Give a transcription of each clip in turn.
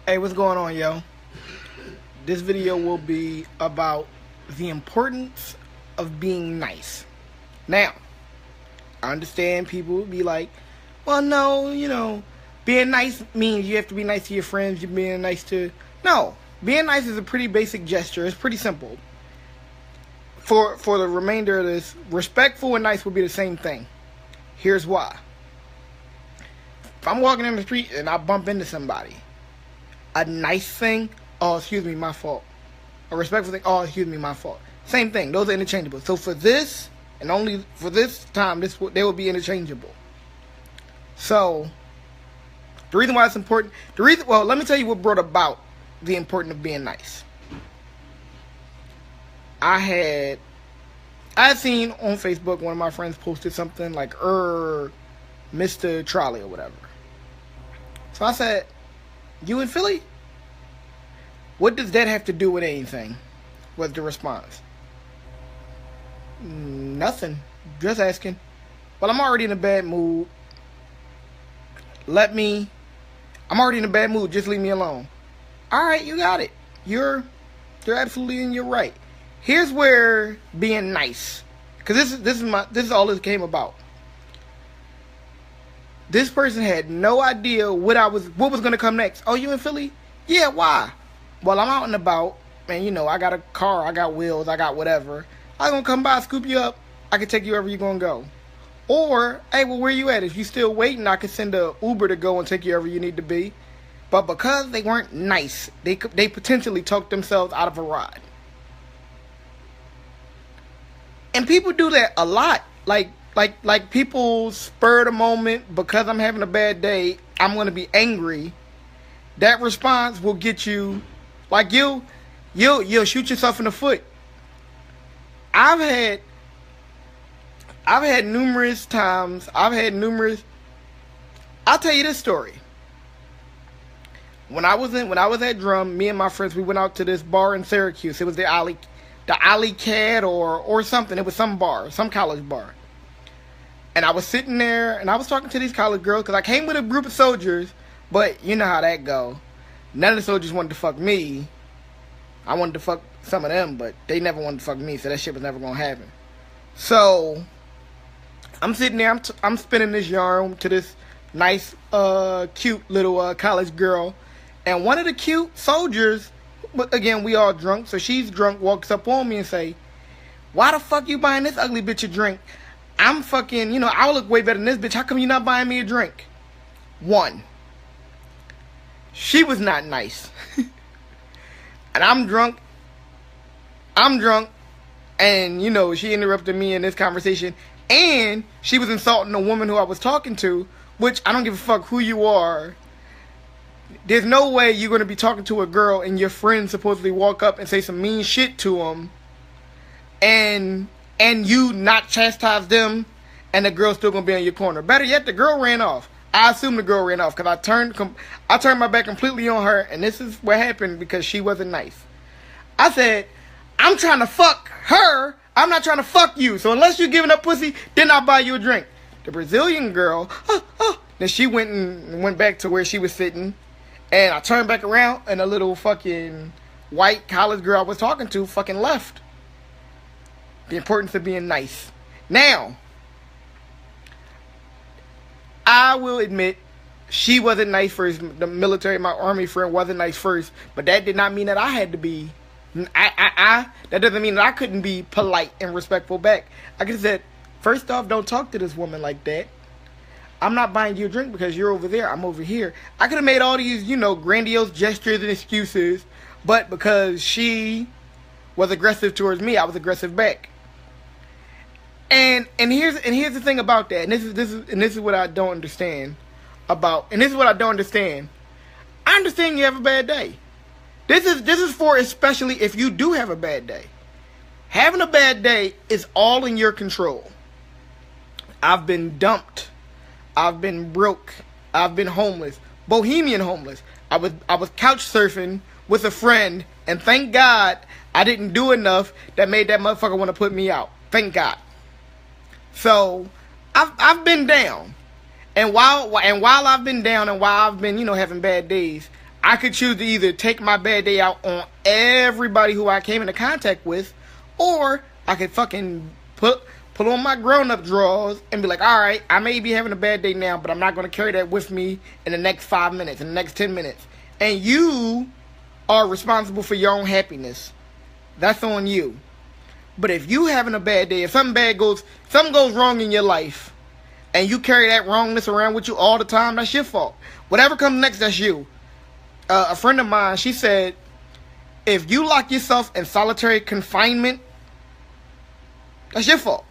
Hey, what's going on, yo? This video will be about the importance of being nice. Now, I understand people will be like, well, no, being nice means you have to be nice to your friends, you're being nice to... No, being nice is a pretty basic gesture. It's pretty simple. For the remainder of this, respectful and nice will be the same thing. Here's why. If I'm walking in the street and I bump into somebody, a nice thing, oh, excuse me, my fault. A respectful thing, oh, excuse me, my fault. Same thing. Those are interchangeable. So for this, and only for this time, they will be interchangeable. So, the reason why it's important, let me tell you what brought about the importance of being nice. I had seen on Facebook, one of my friends posted something like, Mr. Trolley or whatever. So I said, you in Philly? What does that have to do with anything? Was the response. Nothing. Just asking. Well, I'm already in a bad mood. I'm already in a bad mood. Just leave me alone. Alright, you got it. You're absolutely in your right. Here's where being nice. Because this is all this came about. This person had no idea what was gonna come next. Oh, you in Philly? Yeah, why? Well, I'm out and about, and I got a car, I got wheels, I got whatever. I'm gonna come by, scoop you up. I can take you wherever you're gonna go. Or, hey, well, where you at? If you still waiting, I can send a Uber to go and take you wherever you need to be. But because they weren't nice, they potentially talked themselves out of a ride. And people do that a lot. Like people spur the moment, because I'm having a bad day, I'm going to be angry. That response will get you, like you'll shoot yourself in the foot. I've had numerous times, I'll tell you this story. When I was at Drum, me and my friends, we went out to this bar in Syracuse. It was the Alley Cat or something. It was some bar, some college bar. And I was sitting there, and I was talking to these college girls, because I came with a group of soldiers, but you know how that go. None of the soldiers wanted to fuck me. I wanted to fuck some of them, but they never wanted to fuck me, so that shit was never going to happen. So, I'm sitting there, I'm spinning this yarn to this nice, cute little college girl, and one of the cute soldiers, but again, we all drunk, so she's drunk, walks up on me and say, why the fuck you buying this ugly bitch a drink? I'm fucking, I look way better than this bitch. How come you not buying me a drink? One, she was not nice. And I'm drunk, and, she interrupted me in this conversation, and she was insulting the woman who I was talking to, which I don't give a fuck who you are. There's no way you're going to be talking to a girl and your friend supposedly walk up and say some mean shit to them, and you not chastise them, and the girl's still gonna be on your corner. Better yet, the girl ran off. I assume the girl ran off, because I turned my back completely on her, and this is what happened because she wasn't nice. I said, I'm trying to fuck her, I'm not trying to fuck you, so unless you're giving up pussy, then I'll buy you a drink. The Brazilian girl, then she went back to where she was sitting, and I turned back around, and a little fucking white college girl I was talking to fucking left. The importance of being nice. Now, I will admit, she wasn't nice first. The military, my army friend, wasn't nice first. But that did not mean that I had to be. That doesn't mean that I couldn't be polite and respectful back. I could have said, first off, don't talk to this woman like that. I'm not buying you a drink because you're over there. I'm over here. I could have made all these, grandiose gestures and excuses. But because she was aggressive towards me, I was aggressive back. And here's the thing about that, and this is what I don't understand about, and this is what I don't understand. I understand you have a bad day. This is for especially if you do have a bad day. Having a bad day is all in your control. I've been dumped. I've been broke. I've been homeless. Bohemian homeless. I was couch surfing with a friend, and thank God I didn't do enough that made that motherfucker want to put me out. Thank God. So, I've been down. And while I've been down and while I've been, having bad days, I could choose to either take my bad day out on everybody who I came into contact with, or I could fucking put on my grown-up drawers and be like, alright, I may be having a bad day now, but I'm not going to carry that with me in the next 5 minutes, in the next 10 minutes. And you are responsible for your own happiness. That's on you. But if you having a bad day, if something goes wrong in your life, and you carry that wrongness around with you all the time, that's your fault. Whatever comes next, that's you. A friend of mine, she said, if you lock yourself in solitary confinement, that's your fault.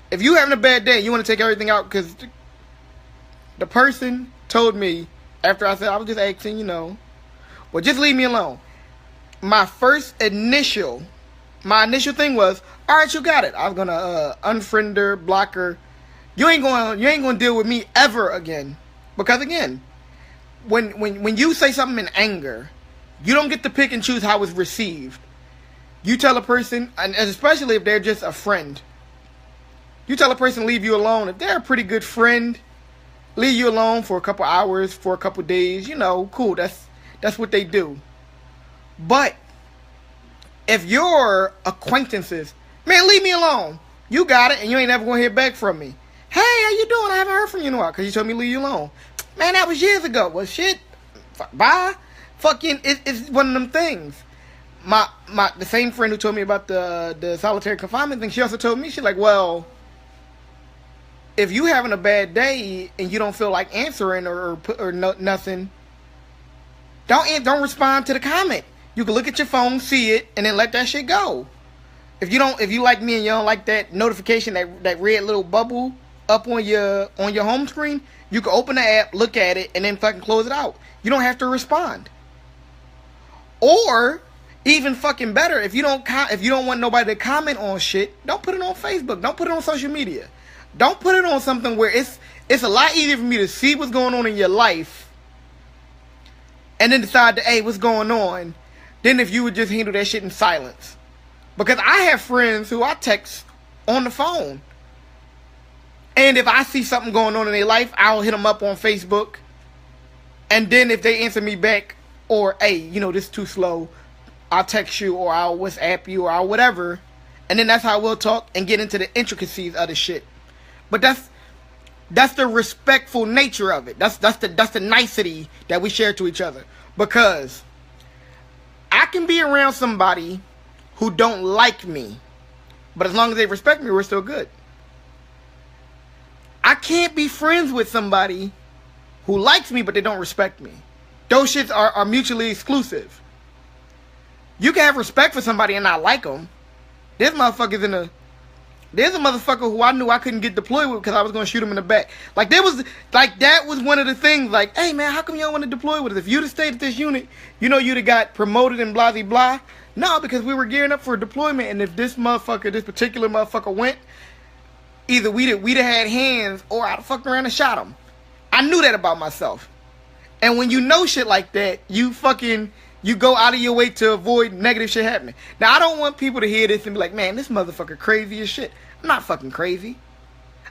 If you having a bad day, you want to take everything out, because the person told me, after I said, I was just asking, well, just leave me alone. My initial thing was, all right, you got it. I was gonna unfriend her, block her. You ain't gonna deal with me ever again, because again, when you say something in anger, you don't get to pick and choose how it's received. You tell a person, and especially if they're just a friend, you tell a person leave you alone. If they're a pretty good friend, leave you alone for a couple hours, for a couple days. Cool. That's what they do. But if your acquaintances, man, leave me alone. You got it, and you ain't never gonna hear back from me. Hey, how you doing? I haven't heard from you in a while because you told me to leave you alone. Man, that was years ago. Well, shit. Bye. Fucking, it's one of them things. The same friend who told me about the solitary confinement thing, she also told me, she's like, well, if you having a bad day and you don't feel like answering or nothing, don't respond to the comment. You can look at your phone, see it, and then let that shit go. If you like me and you don't like that notification, that red little bubble up on your home screen, you can open the app, look at it, and then fucking close it out. You don't have to respond. Or even fucking better, if you don't want nobody to comment on shit, don't put it on Facebook. Don't put it on social media. Don't put it on something where it's a lot easier for me to see what's going on in your life and then decide hey, what's going on, than if you would just handle that shit in silence. Because I have friends who I text on the phone. And if I see something going on in their life, I'll hit them up on Facebook. And then if they answer me back, or, hey, this is too slow, I'll text you, or I'll WhatsApp you, or I'll whatever. And then that's how we'll talk and get into the intricacies of the shit. But that's the respectful nature of it. That's the nicety that we share to each other. Because I can be around somebody who don't like me, but as long as they respect me, we're still good. I can't be friends with somebody who likes me, but they don't respect me. Those shits are mutually exclusive. You can have respect for somebody and not like them. There's a motherfucker who I knew I couldn't get deployed with because I was going to shoot him in the back. That was one of the things, hey man, how come you don't want to deploy with us? If you'd have stayed at this unit, you'd have got promoted and blah, blah, blah. No, because we were gearing up for deployment, and if this particular motherfucker went, either we'd have had hands, or I'd have fucked around and shot him. I knew that about myself. And when you know shit like that, you go out of your way to avoid negative shit happening. Now, I don't want people to hear this and be like, man, this motherfucker crazy as shit. I'm not fucking crazy.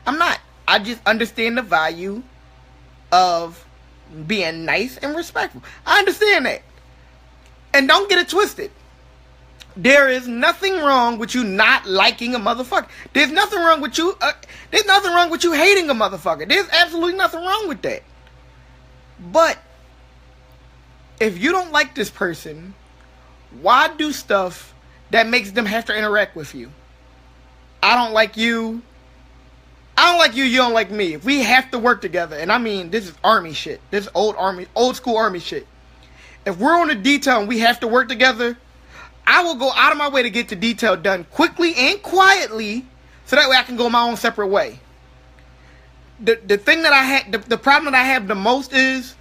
I'm not. I just understand the value of being nice and respectful. I understand that. And don't get it twisted. There is nothing wrong with you not liking a motherfucker. There's nothing wrong with you. There's nothing wrong with you hating a motherfucker. There's absolutely nothing wrong with that. But if you don't like this person, why do stuff that makes them have to interact with you? I don't like you. I don't like you. You don't like me. If we have to work together, and I mean, this is army shit. This is old school army shit. If we're on a detail and we have to work together, I will go out of my way to get the detail done quickly and quietly, so that way I can go my own separate way. The thing that I had, the problem that I have the most is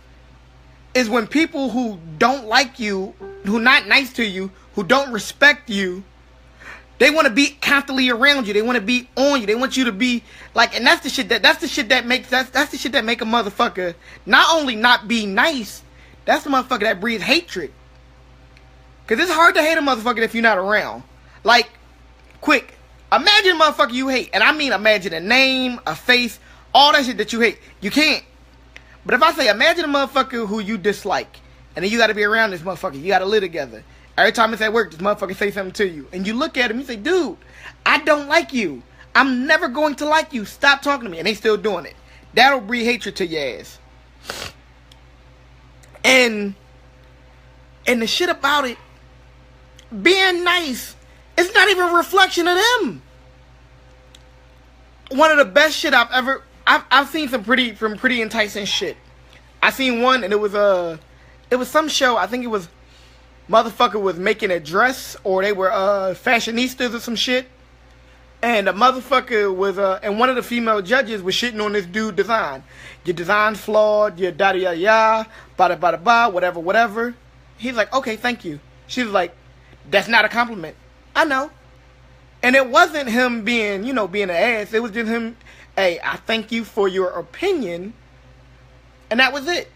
when people who don't like you, who not nice to you, who don't respect you, they want to be constantly around you. They want to be on you. They want you to be like, and that's the shit that make a motherfucker not only not be nice, that's the motherfucker that breeds hatred. Because it's hard to hate a motherfucker if you're not around. Like, quick, imagine a motherfucker you hate. And I mean imagine a name, a face, all that shit that you hate. You can't. But if I say imagine a motherfucker who you dislike, And then you gotta be around this motherfucker. You gotta live together. Every time it's at work, this motherfucker say something to you. And you look at him, you say, dude, I don't like you. I'm never going to like you. Stop talking to me. And they still doing it. That'll breed hatred to your ass. And the shit about it, being nice, it's not even a reflection of them. One of the best shit I've seen some pretty enticing shit. I seen one, and it was some show. I think it was motherfucker was making a dress, or they were fashionistas or some shit. And the motherfucker was and one of the female judges was shitting on this dude design. Your design's flawed, your da da ya, bada bada ba, whatever, whatever. He's like, okay, thank you. She was like, that's not a compliment. I know. And it wasn't him being, being an ass. It was just him, hey, I thank you for your opinion. And that was it.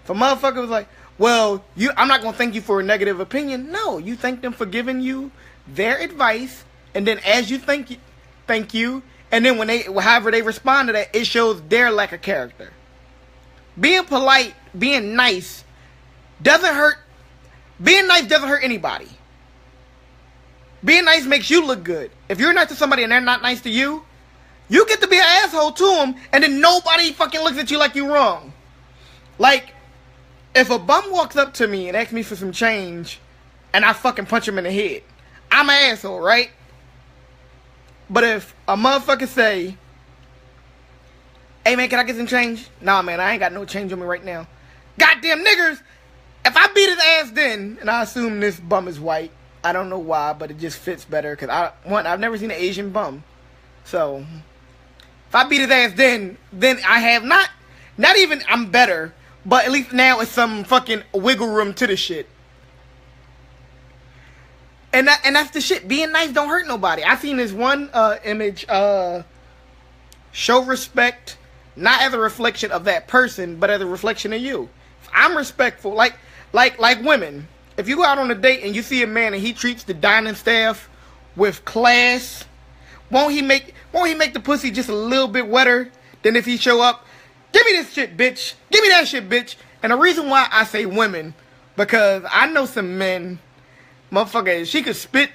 If a motherfucker was like, well, I'm not going to thank you for a negative opinion. No, you thank them for giving you their advice. And then as you thank you. And then however they respond to that, it shows their lack of character. Being polite, being nice, doesn't hurt. Being nice doesn't hurt anybody. Being nice makes you look good. If you're nice to somebody and they're not nice to you, you get to be an asshole to them, and then nobody fucking looks at you like you wrong. Like, if a bum walks up to me and asks me for some change, and I fucking punch him in the head, I'm an asshole, right? But if a motherfucker say, hey man, can I get some change? Nah man, I ain't got no change on me right now. Goddamn niggers! If I beat his ass then, and I assume this bum is white, I don't know why, but it just fits better, because I've never seen an Asian bum. So, if I beat his ass then I have not even I'm better, but at least now it's some fucking wiggle room to the shit. And that's the shit. Being nice don't hurt nobody. I seen this one image, show respect, not as a reflection of that person, but as a reflection of you. If I'm respectful, like women. If you go out on a date and you see a man and he treats the dining staff with class, won't he make the pussy just a little bit wetter than if he show up? Give me this shit, bitch. Give me that shit, bitch. And the reason why I say women, because I know some men, motherfucker,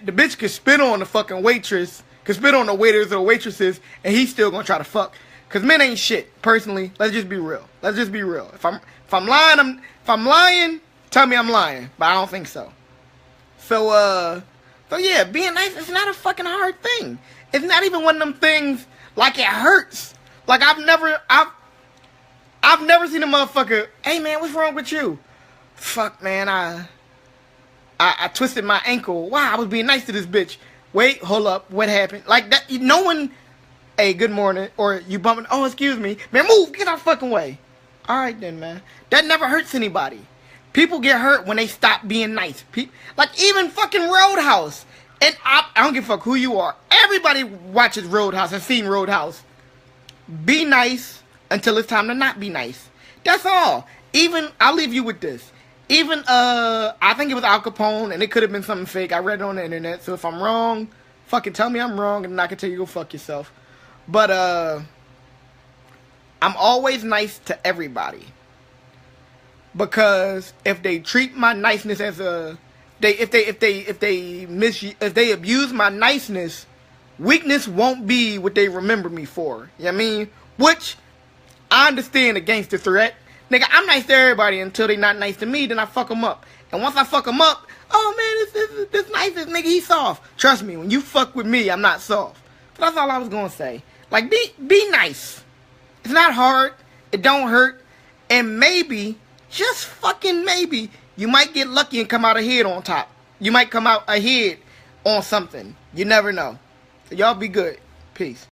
the bitch could spit on the fucking waitress, could spit on the waiters or waitresses, and he's still gonna try to fuck. Cause men ain't shit. Personally, let's just be real. Let's just be real. If I'm lying, tell me I'm lying, but I don't think so. So yeah, being nice is not a fucking hard thing. It's not even one of them things like it hurts. Like I've never seen a motherfucker, hey man, what's wrong with you? Fuck man, I twisted my ankle. Wow, I was being nice to this bitch. Wait, hold up, what happened? Like that, no one, hey, good morning, or you bumping, oh, excuse me. Man, move, get out of fucking way. Alright then, man. That never hurts anybody. People get hurt when they stop being nice. Like even fucking Roadhouse. And I don't give a fuck who you are. Everybody watches Roadhouse and seen Roadhouse. Be nice until it's time to not be nice. That's all. Even, I'll leave you with this. Even, I think it was Al Capone, and it could have been something fake. I read it on the internet, so if I'm wrong, fucking tell me I'm wrong, and I can tell you go fuck yourself. But, I'm always nice to everybody. Because if they treat my niceness as if they abuse my niceness, weakness won't be what they remember me for. You know what I mean? Which, I understand the gangster threat. Nigga, I'm nice to everybody until they not nice to me, then I fuck them up. And once I fuck them up, oh man, this nicest nigga, he's soft. Trust me, when you fuck with me, I'm not soft. So that's all I was gonna say. Like, be nice. It's not hard. It don't hurt. And maybe, just fucking maybe, you might get lucky and come out ahead on top. You might come out ahead on something. You never know. So y'all be good. Peace.